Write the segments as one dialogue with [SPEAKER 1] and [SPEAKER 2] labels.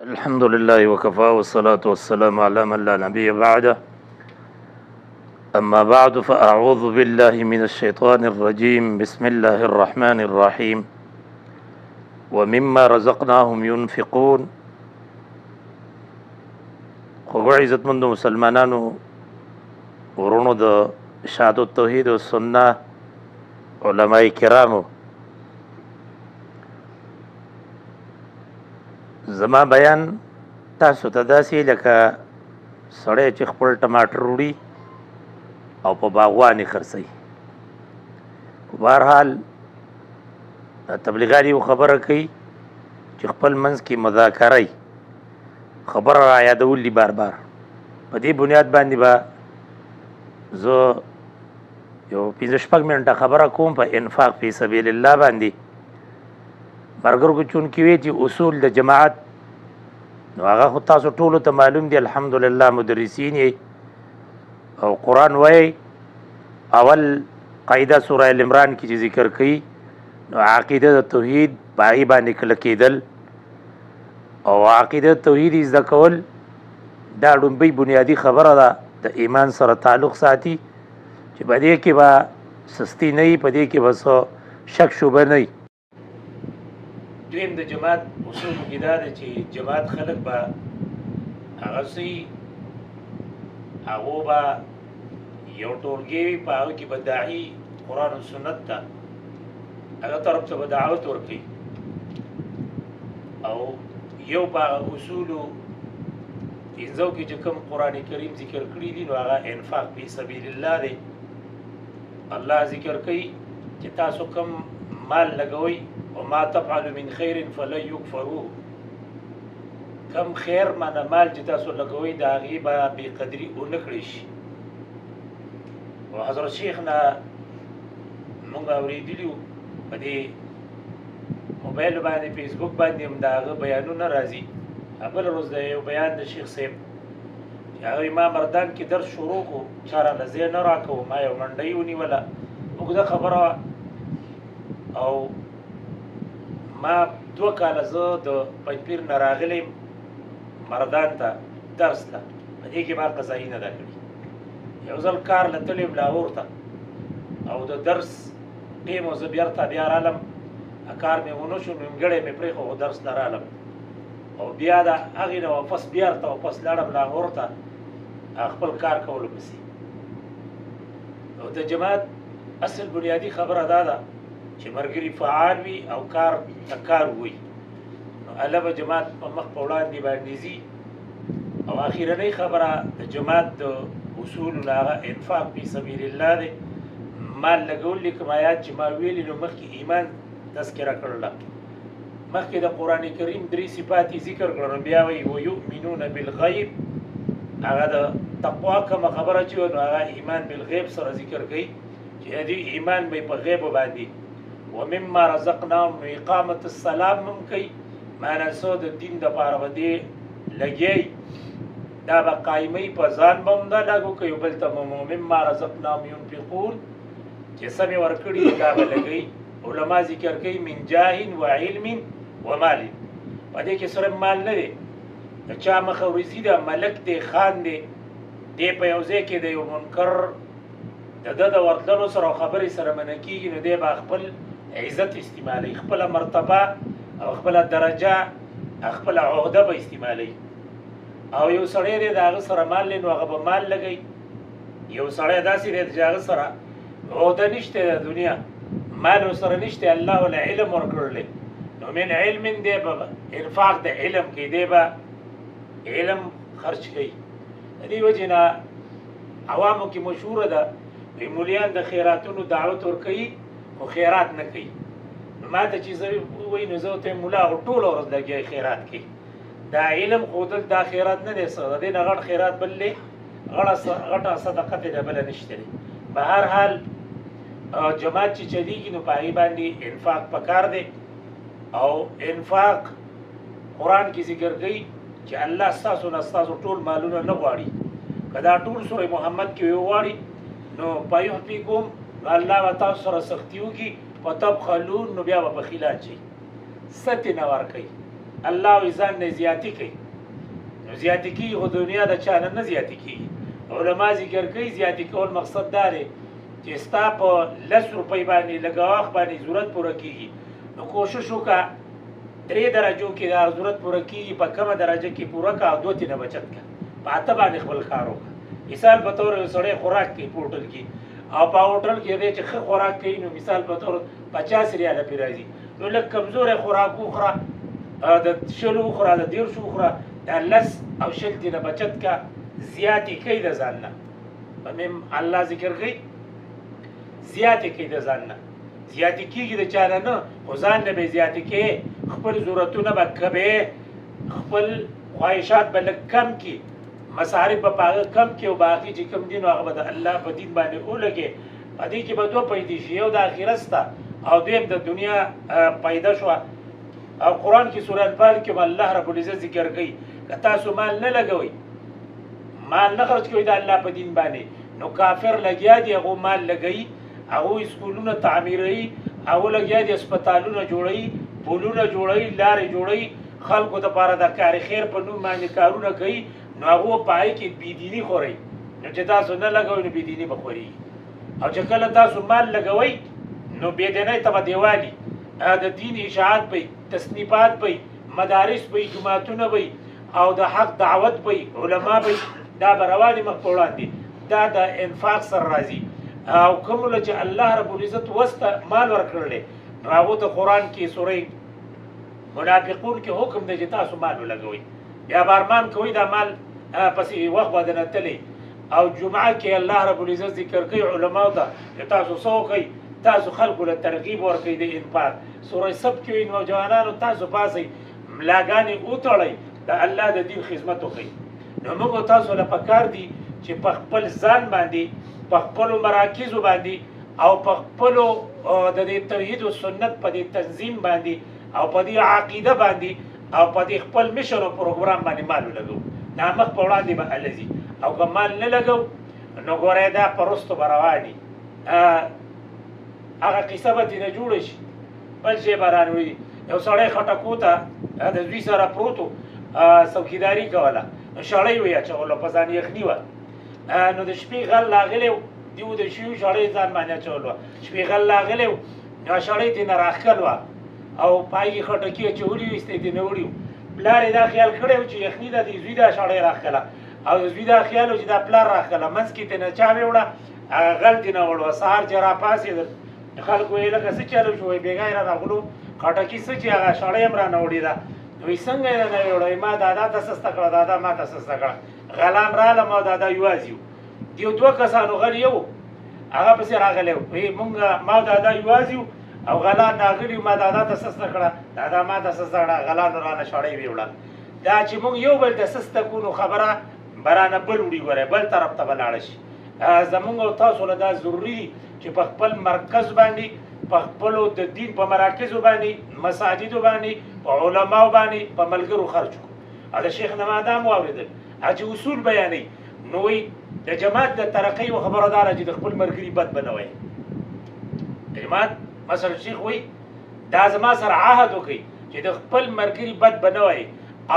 [SPEAKER 1] الحمد لله وكفى والصلاة والسلام على من لا نبي بعده. أما بعد فأعوذ بالله من الشيطان الرجيم. بسم الله الرحمن الرحيم. ومما رزقناهم ينفقون. خو عزت مند مسلمانانو ورونو د شهادت التوحید و سنة علماء کرامو، زما بیان تاسو ته داسې لکه سړی چې خپل ټماټر وړي او په باغوانې خرڅوي. په بهرحال تبلیغان یو خبره کوي چې خپل منځ کې مذاکره خبره را یادولي بار بار. په دې بنیاد باندې به زه یو 5-6 منټه خبره کوم په انفاق فی سبیل الله باندې. برګرګو چونکې وی چې اصول د جماعت نو هغه خو تاسو ټولو ته معلوم دي. الحمدلله مدرسین یې او قرآن وایي. اول قاعده سوره ال عمران کې چې ذکر کوي نو عقیده د توحید په هغې باندې کلکېدل او عقیده توحید زده کول دا لومبۍ بنیادي خبره ده. د ایمان سره تعلق ساتي چې په دې کې به سستی نه وي، په دې کې به څه شک شوبه نه وي. دویم د جماعت اصول کې دا ده چې جماعت خلک به هغه څه هغو به یو ټولګی وي، په هغه کې به داعي قرآن و سنت ته هغه طرف ته به دعوت ورکوي او یو په اصولو پنځو کې چې کوم قرآن کریم ذکر کړي دي نو هغه انفاق فی سبیل الله دی. الله ذکر کوي چې تاسو کوم مال لګوئ وما تفعل من خیر فلن یکفروه. کم خیر معنی مال چې تاسو لګوئ د هغې به بې قدري ونه کړی شي. او حضرت شیخنا مونږ اورېدلي وو په دې موبایل باندې فیسبوک باندې هم د هغه بیانونه راځي. بله ورځ د یو بیان د شیخ صاحب چې هغوی ما مردان کې درس شروع کړو، چا رانه ځای نه راکوو، ما یو منډۍ ونیوله اوږده خبره وه او ما 2 کاله زه د پنجپیر نه راغلی مردان ته درس ته، په دې کې ما قضایي نه ده کړي. یو ځل کار له تللی یم لاهور ته او د درس ټیم و زه بیرته بیا رالم، کار مې ونه شو، نیمګړی مې پرېښود، درس ته رالم او بیا د هغې نه واپس بیرته واپس لاړم لاهور ته خپل کار کولو پسې. او د جماعت اصل بنیادي خبره دا ده چې ملګري فعال وي او کار کار وي نو الله به جماعت په مخ په وړاندې باندې ځي. او اخرنۍ خبره د جماعت د اصولو نه هغه انفاق فی سبیل الله دی. مال لګول کوم آیات چې ما ویلي نو مخکې ایمان تذکره کړله، مخکې د قرآن کریم 3 صفات ذکر کړل، بیا وایي ویؤمنون بالغیب. هغه د تقوا کومه خبره چې نو هغه ایمان بالغیب سره ذکر کوي چې دې ایمان به په غیب باندې. ومما رزقناهم اقامت السلام هم کوي، معنی څه د دین دپاره به دې لګیایي، دا به قایمۍ په ځان به هم دا لاګو کوي. بل ته مما رزقناهم ينفقون چې څه مې ورکړي دا به لګوي. علما ذکر کوي من جاه و علم و مال. په دې کې صرف مال نه دی، د چا مخه ورځي ده، ملک دی، خان دی، دی په یو ځای کې د یو منکر د ده د ورتللو سره او خبرې سره منع کېږي نو دی به خپل عزت استعمالوي، خپله مرتبه او خپله درجه خپله عهده به استعمالوي. او یو سړی دی د هغه سره مال دی نو هغه به مال لګوي. یو سړی داسې دی چې هغه سره عهده نشته د دنیا، مال ورسره نشته، الله ولا علم ورکړلی نو من علم دی به انفاق د علم کې دی به علم خرچ کوي. د دې وجې نه عوامو کې مشهوره ده مولیان د خیراتونو دعوت ورکوي خو خیرات نه کوي. نو ما ته چې زه ووایي نو زه ورته ملا ټوله ورځ لګیا خیرات کوي. دا علم ښودل دا خیرات نه دی، څه د دې نه غټ خیرات بل دی، غټه صدقه پرې نه بله نشته دی. په هر حال جماعت چې چلیږي نو په هغې باندې انفاق پکار دی. او انفاق قرآن کې ذکر کوي چې الله ستاسو نه ستاسو ټول مالونه نه غواړي. که دا ټول سوره محمد کې وغواړي نو فیحفیکم الله به تاسو سره سختي وکړي، وتبخلون نو بیا به بخیلان شئ، ستې نه ورکوي. الله وی ځان نه زیاتی کوي نو زیاتی کیږي خو دنیا د چا نه زیاتی کیږي علما ذکر کوي زیاتی کول مقصد دا دی چې ستا په 10 روپۍ باندې لږ وخت باندې ضرورت پوره کیږي نو کوشش وکړه 3 درجو کې دا ضرورت پوره کیږي په کومه درجه کې پوره کا او 2 نه بچت کا په اته باندې خپل کار وکړه مثال په تور سړی خوراک کوي پورټل کې او په هوټل کې دې چې ښه خوراک کوي نو مثال په تور 50 ریاله پی راځي نو لږ کمزورې خوراک وخوره د شلو وخوره د 150 وخوره دا 10 او شل دې نه بچت کا زیاتی کوي د ځان نه الله ذکر کوي زیاتی کوي د ځان نه زیاتی کیږي د چا نه خو ځان نه به زیاتی کوي خپل ضرورتونه به کبه خپل خواهشات به لږ کم کی مصارف په هغه کم کې او باقي چې کم دین هغه به د الله په دین باندې ولګي په دې کې به دوه پیدا شي یو د آخرت ته او دویم د دنیا پیدا شو او قرآن کې سورہ انفال کې الله رب العزت ذکر کوي که تاسو مال نه لګوي مال نه خرج کوي د الله په دین باندې نو کافر لګیا دی هغه مال لګي هغه سکولونه تعمیروي هغه لګیا دي هسپتالونه جوړوي پلونه جوړوي لارې جوړوي خلکو لپاره د کار خیر په نوم باندې کارونه کوي نو هغه پای کې بيدینی خوري نو چې تاسو نه لګوي نو بيدینی بخوري او چې کله تاسو مال لګوي نو بيدینی ته دیوالي د دین اشاعت به تصنیفات به مدارس به جماعتونه به او د حق دعوت به علما به دا برواني مخ په وړاندې دا د انفاق سره راځي او کوم چې الله رب العزت وسته مال ورکړل نو هغه ته قران کې سورې منافقون کې حکم دی چې تاسو مال لګوي یا بارمان کوي دا مال پسې وخت بدنه تلي او جمعه کې الله رب العزت ذکر کوي علما ته تاسو سوقي تاسو خلکو له ترغیب ورکړي د انفاق سورې سب کې نوجوانانو تاسو پاسي ملاګانی اوتړي د الله د دین خدمت وکړي نو موږ تاسو له پکار دي چې په خپل ځان باندې په خپل مراکز باندې او په خپل د توحید او سنت په تنظیم باندې او په دې عقیده باندې او په دې خپل مشن او پروګرام باندې مال لګو نامخ په وړاندې به الذي او که مال نه لګو نو ګورې دا پرستو برواني هغه قصه به نه جوړ شي بل شي بارانوي یو سړی خټکو ته د دوی سره پروتو څوکیداری کوله شړې وي چې ول په ځان یخنی و نو د شپې غل لاغلی دیو د شیو شړې ځان باندې چولو شپې غل لاغلی نو شړې دې نه راخل و او پای خټکی چوری وسته دې نه وړي بلار دا خیال کړو چې یخنی د دې زوی دا شړې راخله او زوی دا خیال چې دا پلار راخله منځ کې ته نه چا وړه غل دې نه وړو سهار جرا پاسې خلکو یې لکه څه چلو شوې بیګای را غلو خټکی څه چې هغه شړې امر نه وړي دا وی څنګه نه وړي ما دادا تاسو ستکړه دادا ما تاسو ستکړه غلام را لمه دادا یوازیو دیو دوه کسانو غل یو هغه پسې راغلی وی مونږ ما دادا یوازیو او غلا ناغلی ما دادا تاسو ستکړه دادا ما تاسو ستکړه غلا نه را نه شړې ویوړه دا چې مونږ یو بل د سستکونو خبره برانه بل وړي غره بل طرف ته بلاړ شي زمونږ او تاسو له دا ضروری چې په خپل مرکز باندې په خپل د دین په مراکز باندې مساجد باندې په علماء باندې په ملګرو خرج کو دا شیخ نمادام واوریدل اجي اصول بیانې نوې د جماعت د ترقی او خبردار چې د خپل مرګري بد بنوي جماعت مثلا شیخ وي دا زما سره عهد وکي چې د خپل مرګري بد بنوي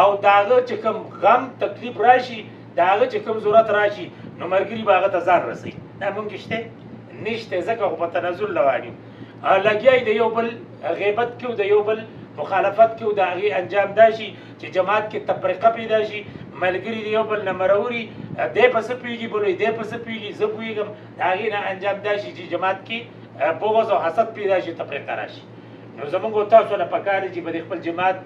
[SPEAKER 1] او داغه چې کوم غم تکلیف راشي داغه چې کوم ضرورت راشي نو مرګري باغه ته ځان رسي دا مونږ شته نشته ځکه په تنازل لوانیو لګیای د یو بل غیبت کې د یو بل مخالفت کې د هغه انجام داشي چې جماعت کې تفریقه پیدا شي ملګری د یو بل نمروري د پس پیږي بولې د پس پیږي زه پویګم هغه نه انجام داشي چې جماعت کې بغض او حسد پیدا شي تفریقه راشي نو زمونږ تاسو نه پکاره چې په خپل جماعت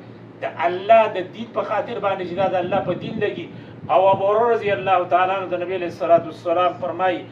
[SPEAKER 1] د الله د دین په خاطر باندې چې د الله په دین لګي او ابو هريره رضی الله تعالی عنہ د نبی صلی الله علیه وسلم فرمای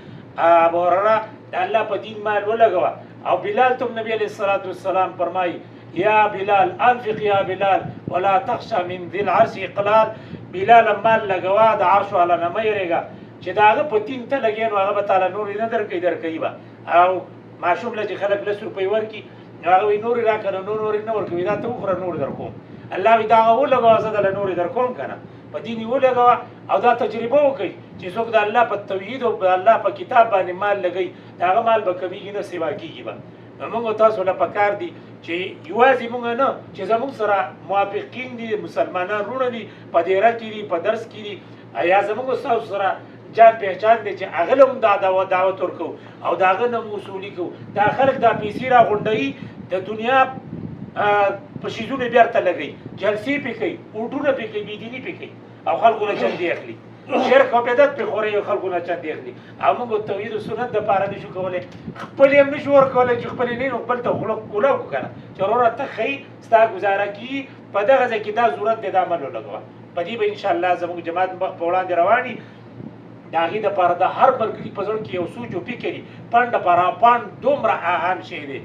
[SPEAKER 1] ابو هريره د الله په دین مال ولګوا او بلال تم نبی علیہ الصلوۃ والسلام فرمای یا بلال انفق یا بلال ولا تخشى من ذي العرش اقلال بلال مال لګوا د عرش والا نه مېریګا چې داغه په دین ته لګین او هغه تعالی نور نه درکې با او معشوم لږ خلک له روپۍ ورکی هغه نور راکنه نور نه ورکوي دا ته خو نور درکوم الله وی دا ولګوا زده له نور درکوم کنه په دین ولګوا او دا تجربه وکي چې څوک د الله په توحید او د الله په کتاب باندې مال لګي دا مال به کمیږي نه سیوا کیږي به موږ تاسو له پکار دي چې یوازې مونږ نه چې زمونږ سره موافقین دي مسلمانان رونه دي په دیره کې دي په درس کې دي یا زمونږ ستاسو سره جان پہچان دی چې هغه له موږ دعوت ورکو او د هغه نه اصولي کوو دا خلک دا پیسې راغونډوي د دنیا په شیزونه بیرته لګوي جلسې پې کوي اوټونه پې کوي بېدیني پې کوي او خلکو نه چندې اخلي شرک او بدعت پې خوري او خلکو نه چندې اخلي او موږ توحید او سنت دپاره نشو کولی خپل یې هم نشو ورکولی چې خپل یې نه نو خپل ته خوله کولو که نه چې وروره ته ښایي ستا ګزاره کېږي په دغه ځای کې دا ضرورت دی دا عمل ولګوه په دې به انشاءالله زموږ جماعت مخ په وړاندې روان وي د هغې دپاره د هر ملګري په زړه کې یو سوچ او فکر وي پند دپاره پند دومره اهم شی دی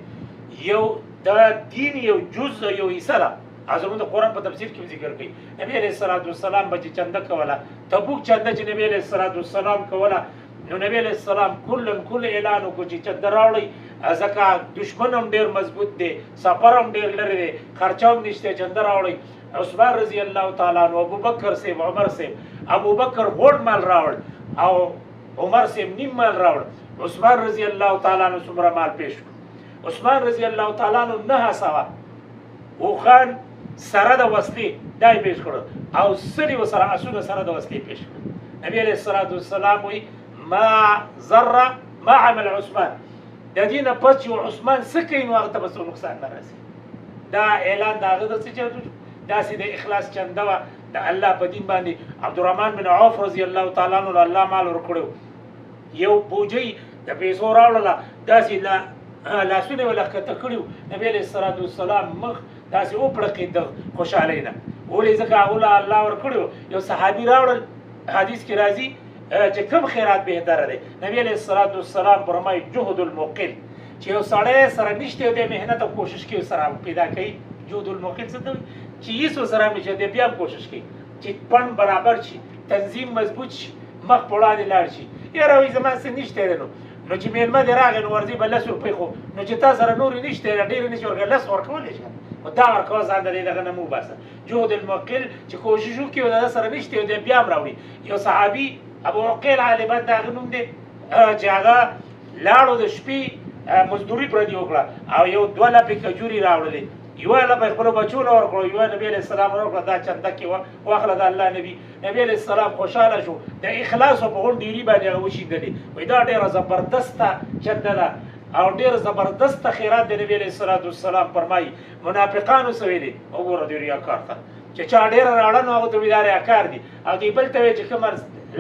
[SPEAKER 1] یو د دین یو جز یو حصه ده او زموږ د قرآن په تفسیر کې ذکر کوي نبي علیه الصلاة والسلام به چې چنده کوله تبوک چنده چې نبي علیه الصلاة والسلام کوله نو نبي علیه السلام کل اعلان وکړو چې چنده راوړئ ځکه دشمن هم ډېر مضبوط دی سفر هم ډېر لرې دی خرچه هم نشته چنده راوړئ عثمان رضی الله تعالی عنه ابوبکر صاحب عمر صاحب ابوبکر غوړ مال راوړ او عمر صاحب نیم مال راوړ عثمان رضی الله تعالی عنه څومره مال پیش کړ عثمان رضی الله تعالی عنه 900 اوښان سره د وسلې دا یې پیش کړو او سړي ورسره اسونه سره د وسلې پیش کړو نبي علیه الصلاة والسلام وایي ما ضر ما عمل عثمان د دې نه پس چې عثمان څه کوي نو هغه ته به څه نقصان نه راسي دا اعلان د هغه د څه چې داسې د اخلاص چنده وه د الله په دین باندې عبدالرحمن بن عوف رضی الله تعالی عنه الله مال ورکړو یو بوجۍ د پیسو راوړله داسې لاسونه یې ولښکته کړي نبي علیه الصلاة والسلام مخ داسې وپړقېد د خوشحالۍ نه ولې ځکه هغه الله ورکړو یو صحابي راوړل حدیث کې راځي چې کوم خیرات بهتره دی نبی علیه الصلاة والسلام فرمایي جهد الموقل چې یو سړی سره نشته دی محنت او کوشش کوي سره پیدا کوي جهد الموقل څه ته وایي چې هیڅ ورسره نشته دی بیا هم کوشش کوي چې پند برابر شي تنظیم مضبوط شي مخ په وړاندې لاړ شي یاره وایي زما څه نشته دی نو چې میلمه دې راغی نو ورځي به 10 روپۍ خو نو چې تا سره نورې نشته دی ډېرې نشي ورکولی 10 ورکولی شي خو دا ورکوه ځان د دې دغه نه مه وباسه جهد الموقل چې کوشش وکړي او د ده سره نشته دی بیا هم راوړي یو صحابي ابو عقیل غالبا د هغه نوم دی چې هغه لاړو د شپې مزدوري پردي وکړه او یو 2 لپې کجوري راوړلې یوه لپه خپلو بچو له ورکړو یوه نبي علیه السلام ورکړه دا چنده کې واخله د الله نبي علیه السلام خوشحاله شو د اخلاص په غون ډیري باندې هغه وشیندلې وایي دا ډېره زبردسته چنده ده او ډېر زبردسته خیرات د نبي علیه الصلاة والسلام فرمایي منافقانو څه ویلي وګوره دې ریاکار ته چې چا ډېره راوړه نو هغه ته وایي دا ریاکار دي او دې بل ته وایي چې کومه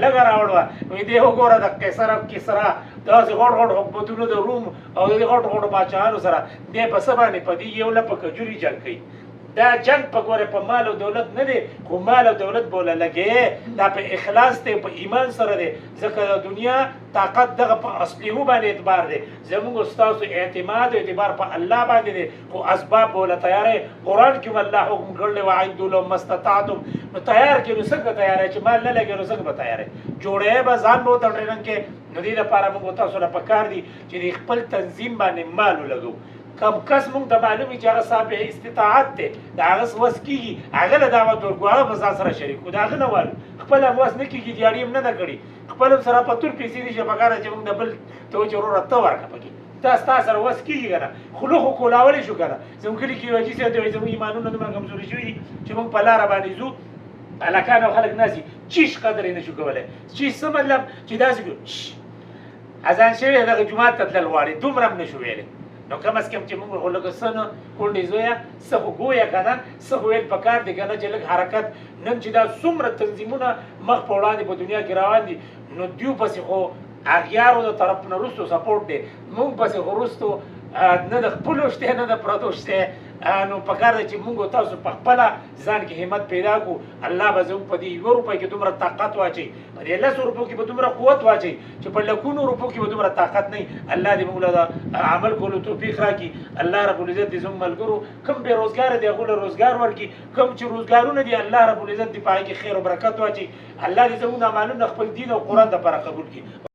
[SPEAKER 1] لږه راوړوه وایي دې وګوره د قیصر او کسرا داسې غوړ غوړ حکومتونو د روم او د دې غوړ غوړ باچاهانو سره دې په څه باندې په دې یو لپه کجوري جنګ کوي دا جنگ په ګوره په مال او دولت نه دی خو مال او دولت بوله لګې دا په اخلاص دی په ایمان سره دی ځکه د دنیا طاقت دغه په اصلیحو باندې اعتبار دی زموږ ستاسو اعتماد او اعتبار په الله باندې دی خو اسباب بوله تیارې قرآن کې الله حکم کړلی وعدوا لهم ما استطعتم نو تیار کې نو څنګه تیارې چې مال نه لګي نو څنګه به تیارې جوړې به ځان به ورته ټرېننګ کې نو دې لپاره موږ تاسو له پکار دي چې د خپل تنظیم باندې مال ولګو کم کس موږ د معلومي چې هغه صاحب استطاعت دی د هغه وس کېږي هغه له دعوت ورکړو هغه به ځان سره شریک کړو د هغه نه والو خپل هم وس نه کېږي دیاري هم نه ده کړې خپل هم سره په تور پیسې دي چې پکار چې موږ د بل ته وایي چې وروره ته ورکړه پکې دا ستا سره وس کېږي که نه خوله خو کولاولی شو که نه زموږ کلي کې حاجي صاحب ته وایي زموږ ایمانونه دومره کمزوري شوي دي چې موږ په لاره باندې ځو هلکان او خلک ناست دي چیش قدر یې نه شو کولی چیش څه مطلب چې داسې کړو اذان شوی دغه جومات ته تلل غواړي دومره هم نه شو ویلی نو کم از کم چې موږ خو لږ څه نه کونډې زویه څه خو ګویه که نه څه خو ویل پکار دی که نه چې لږ حرکت نن چې دا څومره تنظیمونه مخ په وړاندې په دنیا کې روان دي نو دیو پسې خو اغیارو د طرف نه وروستو سپورټ دی موږ پسې خو وروستو نه د خپلو شته نه د پردو شته نو پکار دی چې موږ تاسو په خپله ځان کې همت پیدا کړو الله به زموږ په دې 1 روپۍ کې دومره طاقت واچوي په دې 10 روپو کې به دومره قوت واچوي چې په لکونو روپو کې به دومره طاقت نه الله دې موږ له عمل کولو توفیق راکړي الله رب العزت دې زموږ ملګرو کوم بېروزګاره دي هغو له روزګار ورکړي کوم چې روزګارونه دي الله رب العزت دې په هغې کې خیر او برکت واچوي الله دې زموږ اعمالونه خپل دین او قرآن دپاره قبول کړي